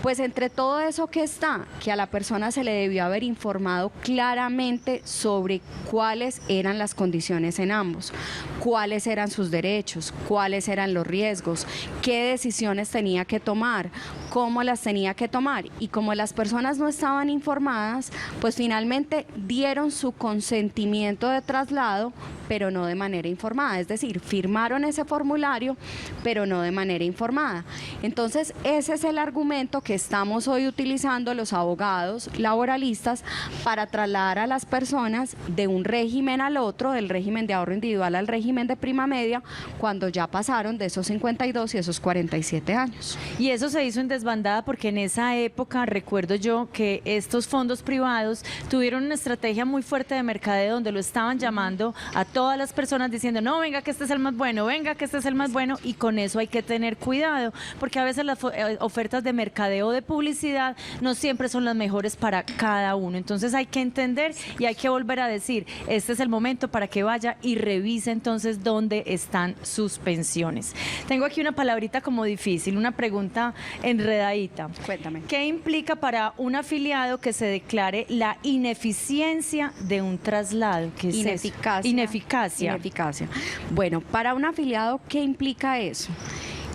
Speaker 3: pues entre todo eso que está, que a la persona se le debió haber informado claramente sobre cuáles eran las condiciones en ambos, cuáles eran sus derechos, cuáles eran los riesgos, qué decisiones tenía que tomar, cómo las tenía que tomar. Y como las personas no estaban informadas, pues finalmente finalmente dieron su consentimiento de traslado, pero no de manera informada, es decir, firmaron ese formulario, pero no de manera informada. Entonces, ese es el argumento que estamos hoy utilizando los abogados laboralistas para trasladar a las personas de un régimen al otro, del régimen de ahorro individual al régimen de prima media, cuando ya pasaron de esos 52 y esos 47 años.
Speaker 1: Y eso se hizo en desbandada porque en esa época recuerdo yo que estos fondos privados tuvieron una estrategia muy fuerte de mercadeo donde lo estaban llamando a todas las personas diciendo, no, venga que este es el más bueno, venga que este es el más bueno, y con eso hay que tener cuidado porque a veces las ofertas de mercadeo de publicidad no siempre son las mejores para cada uno. Entonces hay que entender y hay que volver a decir, este es el momento para que vaya y revise entonces dónde están sus pensiones. Tengo aquí una palabrita como difícil, una pregunta enredadita.
Speaker 3: Cuéntame.
Speaker 1: ¿Qué implica para un afiliado que se declare la ineficiencia de un traslado? ¿Qué es
Speaker 3: Ineficacia.
Speaker 1: eso? Ineficacia.
Speaker 3: Ineficacia. Bueno, para un afiliado, ¿qué implica eso?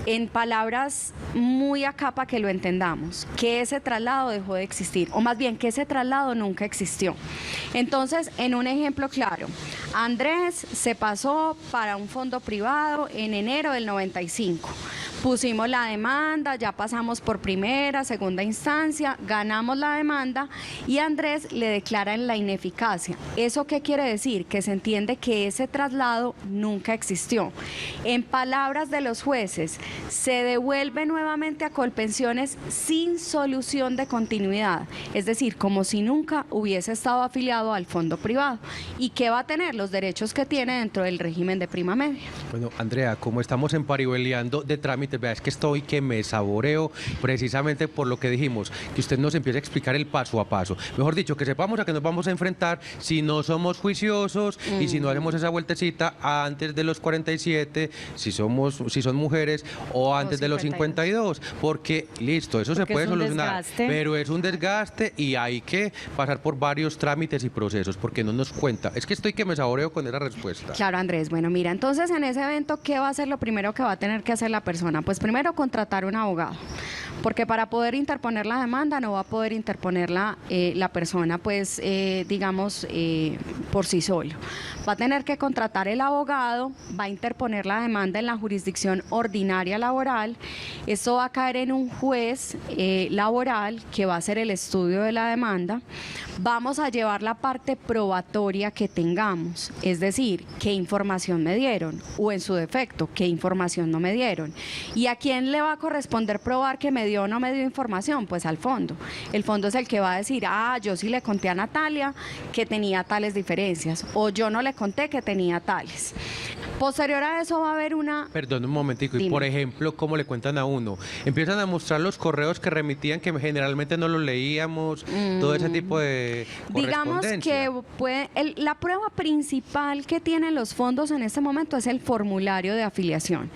Speaker 3: En palabras muy acá para que lo entendamos, que ese traslado dejó de existir, o más bien que ese traslado nunca existió. Entonces, en un ejemplo claro, Andrés se pasó para un fondo privado en enero del 95. Pusimos la demanda, ya pasamos por primera, segunda instancia, ganamos la demanda y Andrés le declaran la ineficacia. ¿Eso qué quiere decir? Que se entiende que ese traslado nunca existió. En palabras de los jueces, se devuelve nuevamente a Colpensiones sin solución de continuidad, es decir, como si nunca hubiese estado afiliado al fondo privado. ¿Y qué va a tener? Los derechos que tiene dentro del régimen de prima media.
Speaker 2: Bueno, Andrea, como estamos en Parihueliando de trámites, vea, es que estoy que me saboreo precisamente por lo que dijimos, que usted nos empiece a explicar el paso a paso. Mejor dicho, que sepamos a qué nos vamos a enfrentar si no somos juiciosos y si no hacemos esa vueltecita antes de los 47, si son mujeres, o antes de los 52, porque listo, eso
Speaker 1: Porque
Speaker 2: se puede
Speaker 1: es un
Speaker 2: solucionar,
Speaker 1: desgaste.
Speaker 2: pero es un desgaste y hay que pasar por varios trámites y procesos, porque no nos cuenta. Es que estoy que me saboreo con esa respuesta.
Speaker 3: Claro, Andrés. Bueno, mira, entonces en ese evento, ¿qué va a ser lo primero que va a tener que hacer la persona? Pues primero contratar un abogado, porque para poder interponer la demanda no va a poder interponerla la persona, pues digamos, por sí solo. Va a tener que contratar el abogado, va a interponer la demanda en la jurisdicción ordinaria laboral. Esto va a caer en un juez laboral que va a hacer el estudio de la demanda. Vamos a llevar la parte probatoria que tengamos, es decir, qué información me dieron o en su defecto, qué información no me dieron. ¿Y a quién le va a corresponder probar que me dio o no me dio información? Pues al fondo. El fondo es el que va a decir, yo sí le conté a Natalia que tenía tales diferencias o yo no le conté que tenía tales. Posterior a eso va a haber una...
Speaker 2: Perdón un momentico, y
Speaker 3: Dime.
Speaker 2: por ejemplo, ¿cómo le cuentan a uno? Empiezan a mostrar los correos que remitían, que generalmente no los leíamos, todo ese tipo de
Speaker 3: Digamos
Speaker 2: correspondencia.
Speaker 3: que la prueba principal que tienen los fondos en este momento es el formulario de afiliación,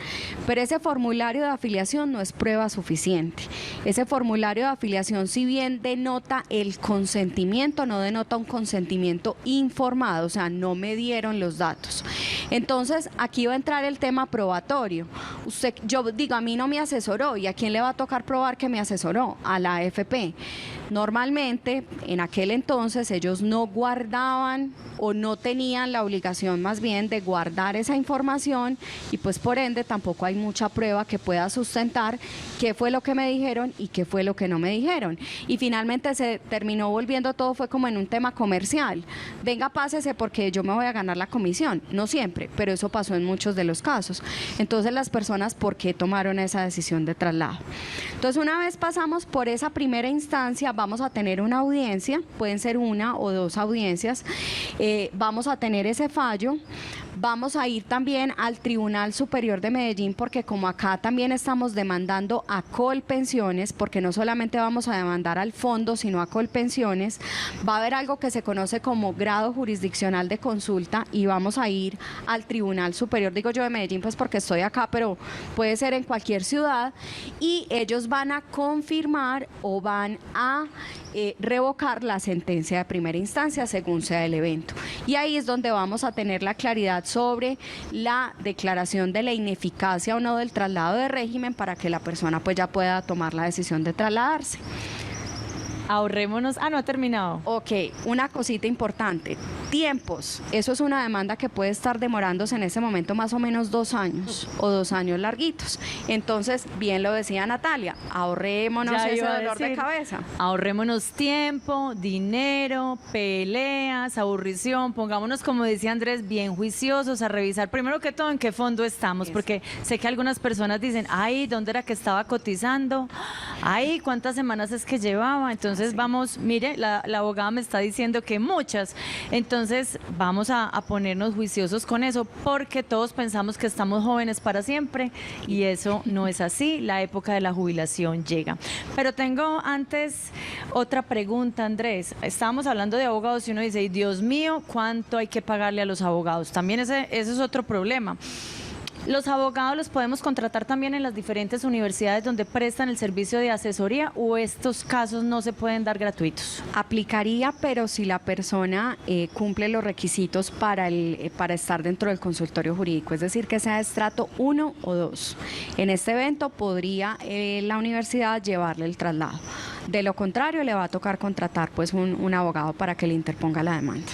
Speaker 3: pero ese formulario de afiliación no es prueba suficiente. Ese formulario de afiliación, si bien denota el consentimiento, no denota un consentimiento informado, o sea, no me dieron los datos. Entonces, aquí va a entrar el tema probatorio. Yo digo, a mí no me asesoró, ¿y a quién le va a tocar probar que me asesoró? A la AFP. Normalmente, en aquel entonces, ellos no guardaban o no tenían la obligación más bien de guardar esa información y pues por ende tampoco hay mucha prueba que pueda sustentar qué fue lo que me dijeron y qué fue lo que no me dijeron. Y finalmente se terminó volviendo todo, fue como en un tema comercial. Venga, pásese porque yo me voy a ganar la comisión. No siempre, pero eso pasó en muchos de los casos. Entonces las personas, ¿por qué tomaron esa decisión de traslado? Entonces una vez pasamos por esa primera instancia, vamos a tener una audiencia, pueden ser una o dos audiencias, vamos a tener ese fallo. Vamos a ir también al Tribunal Superior de Medellín porque como acá también estamos demandando a Colpensiones, porque no solamente vamos a demandar al fondo, sino a Colpensiones, va a haber algo que se conoce como grado jurisdiccional de consulta y vamos a ir al Tribunal Superior, digo yo de Medellín pues porque estoy acá, pero puede ser en cualquier ciudad y ellos van a confirmar o van a revocar la sentencia de primera instancia según sea el evento. Y ahí es donde vamos a tener la claridad sobre la declaración de la ineficacia o no del traslado de régimen para que la persona pues ya pueda tomar la decisión de trasladarse.
Speaker 1: Ahorrémonos. Ah, no ha terminado.
Speaker 3: Ok, una cosita importante. Tiempos. Eso es una demanda que puede estar demorándose en ese momento más o menos 2 años o 2 años larguitos. Entonces, bien lo decía Natalia, ahorrémonos
Speaker 1: Ya
Speaker 3: ese
Speaker 1: iba a
Speaker 3: dolor de
Speaker 1: decir.
Speaker 3: cabeza.
Speaker 1: Ahorrémonos tiempo, dinero, peleas, aburrición. Pongámonos, como decía Andrés, bien juiciosos a revisar primero que todo en qué fondo estamos, porque sé que algunas personas dicen, ay, ¿dónde era que estaba cotizando? Ay, ¿cuántas semanas es que llevaba? Entonces vamos, mire, la abogada me está diciendo que muchas. Entonces vamos a ponernos juiciosos con eso, porque todos pensamos que estamos jóvenes para siempre y eso no es así. La época de la jubilación llega. Pero tengo antes otra pregunta, Andrés. Estábamos hablando de abogados y uno dice, Dios mío, ¿cuánto hay que pagarle a los abogados? También ese es otro problema. ¿Los abogados los podemos contratar también en las diferentes universidades donde prestan el servicio de asesoría o estos casos no se pueden dar gratuitos?
Speaker 3: Aplicaría, pero si la persona cumple los requisitos para estar dentro del consultorio jurídico, es decir, que sea de estrato 1 o 2. En este evento podría la universidad llevarle el traslado. De lo contrario, le va a tocar contratar pues un abogado para que le interponga la demanda.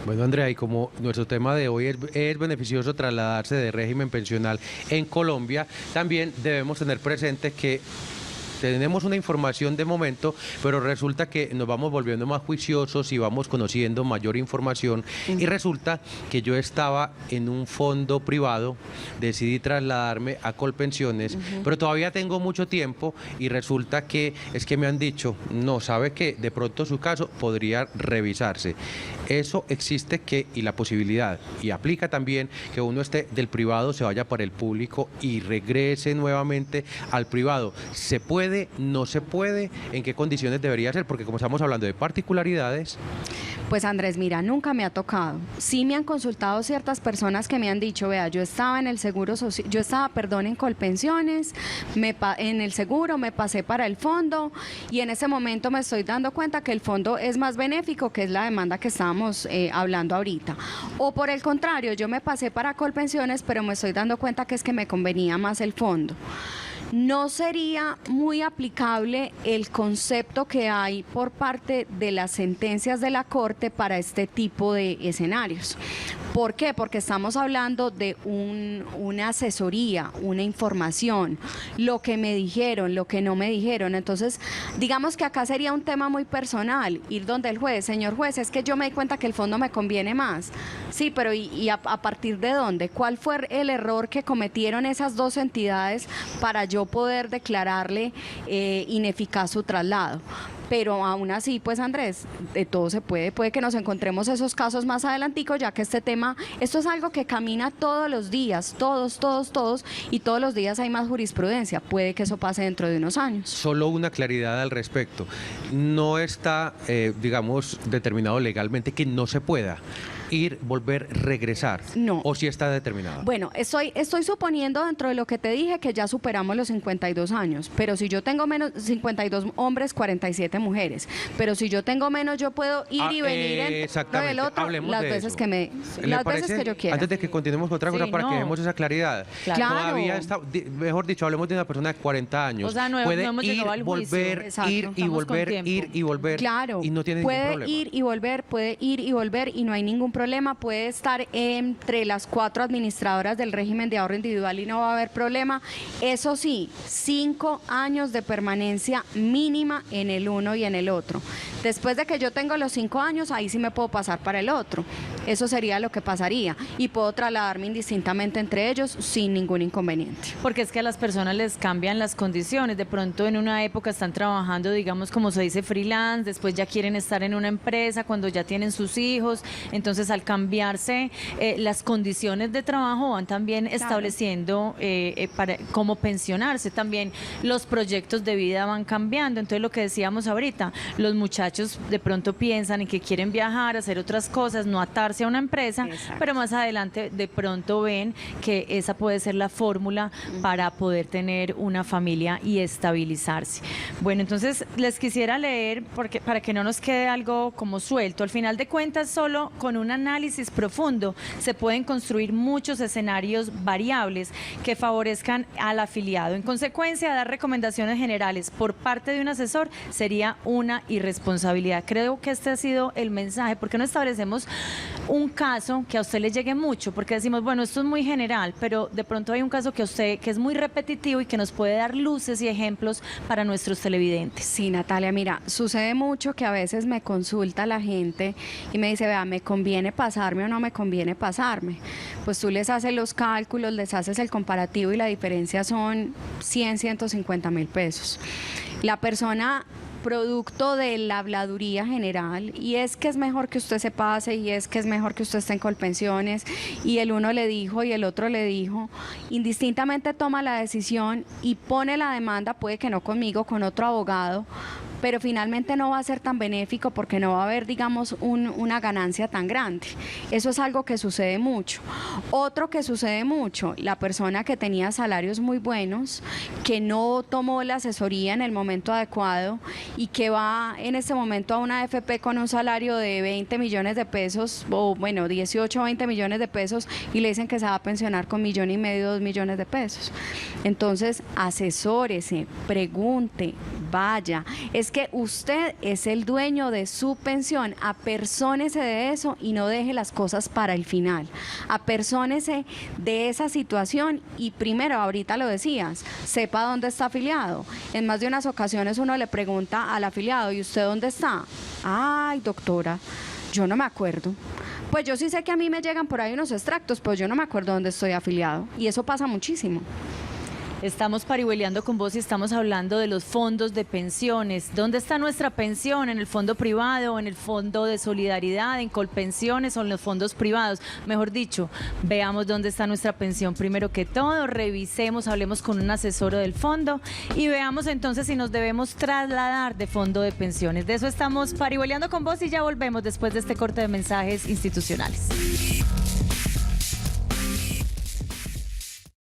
Speaker 2: Bueno, Andrea, y como nuestro tema de hoy es beneficioso trasladarse de régimen pensional en Colombia, también debemos tener presente que tenemos una información de momento, pero resulta que nos vamos volviendo más juiciosos y vamos conociendo mayor información. Y resulta que yo estaba en un fondo privado, decidí trasladarme a Colpensiones, pero todavía tengo mucho tiempo y resulta que es que me han dicho, no, sabe que de pronto su caso podría revisarse. Eso existe y la posibilidad, y aplica también que uno esté del privado, se vaya para el público y regrese nuevamente al privado. ¿Se puede? ¿No se puede? ¿En qué condiciones debería ser? Porque como estamos hablando de particularidades.
Speaker 3: Pues Andrés, mira, nunca me ha tocado. Sí me han consultado ciertas personas que me han dicho, vea, yo estaba en el seguro social, en Colpensiones, en el seguro, me pasé para el fondo y en ese momento me estoy dando cuenta que el fondo es más benéfico, que es la demanda que estábamos hablando ahorita. O por el contrario, yo me pasé para Colpensiones, pero me estoy dando cuenta que es que me convenía más el fondo. No sería muy aplicable el concepto que hay por parte de las sentencias de la Corte para este tipo de escenarios. ¿Por qué? Porque estamos hablando de una asesoría, una información, lo que me dijeron, lo que no me dijeron. Entonces, digamos que acá sería un tema muy personal, ir donde el juez, señor juez, es que yo me di cuenta que el fondo me conviene más. Sí, pero ¿y a partir de dónde? ¿Cuál fue el error que cometieron esas dos entidades para yo poder declararle ineficaz su traslado? Pero aún así, pues Andrés, de todo se puede que nos encontremos esos casos más adelantico, ya que esto es algo que camina todos los días, todos, y todos los días hay más jurisprudencia. Puede que eso pase dentro de unos años.
Speaker 2: Solo una claridad al respecto. No está, digamos, determinado legalmente que no se pueda ir, volver, regresar.
Speaker 3: No.
Speaker 2: ¿O si está determinado?
Speaker 3: Bueno, estoy suponiendo dentro de lo que te dije que ya superamos los 52 años, pero si yo tengo menos, 52 hombres, 47 mujeres, pero si yo tengo menos, yo puedo ir y venir en el otro
Speaker 2: Hablemos
Speaker 3: las
Speaker 2: de
Speaker 3: veces
Speaker 2: eso.
Speaker 3: que veces que yo quiera.
Speaker 2: Antes de que continuemos con otra cosa,
Speaker 1: Sí,
Speaker 2: para que
Speaker 1: no.
Speaker 2: demos esa claridad.
Speaker 3: Claro.
Speaker 2: Todavía está, mejor dicho, hablemos de una persona de 40 años.
Speaker 1: O sea, no
Speaker 2: puede
Speaker 1: hemos
Speaker 2: ir,
Speaker 1: llegado al juicio.
Speaker 2: volver,
Speaker 3: Exacto.
Speaker 2: ir y
Speaker 1: Estamos con
Speaker 2: volver,
Speaker 1: tiempo.
Speaker 2: ir y volver.
Speaker 3: Claro,
Speaker 2: Y no tiene ningún
Speaker 3: puede
Speaker 2: problema.
Speaker 3: ir y volver y no hay ningún problema. Puede estar entre las 4 administradoras del régimen de ahorro individual y no va a haber problema. Eso sí, 5 años de permanencia mínima en el uno y en el otro. Después de que yo tengo los 5 años, ahí sí me puedo pasar para el otro. Eso sería lo que pasaría y puedo trasladarme indistintamente entre ellos sin ningún inconveniente.
Speaker 1: Porque es que a las personas les cambian las condiciones. De pronto en una época están trabajando, digamos, como se dice, freelance, después ya quieren estar en una empresa cuando ya tienen sus hijos. Entonces, al cambiarse las condiciones de trabajo, van también estableciendo para cómo pensionarse. También los proyectos de vida van cambiando. Entonces, lo que decíamos ahorita, los muchachos de pronto piensan en que quieren viajar, hacer otras cosas, no atarse a una empresa,
Speaker 3: Exacto.
Speaker 1: pero más adelante de pronto ven que esa puede ser la fórmula para poder tener una familia y estabilizarse. Bueno, entonces les quisiera leer, porque para que no nos quede algo como suelto. Al final de cuentas, solo con una análisis profundo, se pueden construir muchos escenarios variables que favorezcan al afiliado. En consecuencia, dar recomendaciones generales por parte de un asesor sería una irresponsabilidad. Creo que este ha sido el mensaje. ¿Por qué no establecemos un caso que a usted le llegue mucho? Porque decimos, bueno, esto es muy general, pero de pronto hay un caso que a usted que es muy repetitivo y que nos puede dar luces y ejemplos para nuestros televidentes.
Speaker 3: Sí, Natalia, mira, sucede mucho que a veces me consulta la gente y me dice, vea, ¿me conviene pasarme o no me conviene pasarme? Pues tú les haces los cálculos, les haces el comparativo y la diferencia son 100, 150 mil pesos. La persona, producto de la habladuría general, y es que es mejor que usted se pase, y es que es mejor que usted esté en Colpensiones, y el uno le dijo y el otro le dijo, indistintamente toma la decisión y pone la demanda, puede que no conmigo, con otro abogado, pero finalmente no va a ser tan benéfico porque no va a haber, digamos, una ganancia tan grande. Eso es algo que sucede mucho. Otro que sucede mucho, la persona que tenía salarios muy buenos, que no tomó la asesoría en el momento adecuado y que va en este momento a una AFP con un salario de 20 millones de pesos, o bueno, 18 o 20 millones de pesos, y le dicen que se va a pensionar con 1,5 millones, 2 millones de pesos. Entonces, asesórese, pregunte, vaya. Es que usted es el dueño de su pensión, apersónese de eso y no deje las cosas para el final. Apersónese de esa situación y primero, ahorita lo decías, sepa dónde está afiliado. En más de unas ocasiones uno le pregunta al afiliado, ¿y usted dónde está? Ay, doctora, yo no me acuerdo. Pues yo sí sé que a mí me llegan por ahí unos extractos, pero yo no me acuerdo dónde estoy afiliado. Y eso pasa muchísimo.
Speaker 1: Estamos parihueleando con vos y estamos hablando de los fondos de pensiones. ¿Dónde está nuestra pensión? ¿En el fondo privado, en el fondo de solidaridad, en Colpensiones o en los fondos privados? Mejor dicho, veamos dónde está nuestra pensión primero que todo, revisemos, hablemos con un asesor del fondo y veamos entonces si nos debemos trasladar de fondo de pensiones. De eso estamos parihueleando con vos y ya volvemos después de este corte de mensajes institucionales.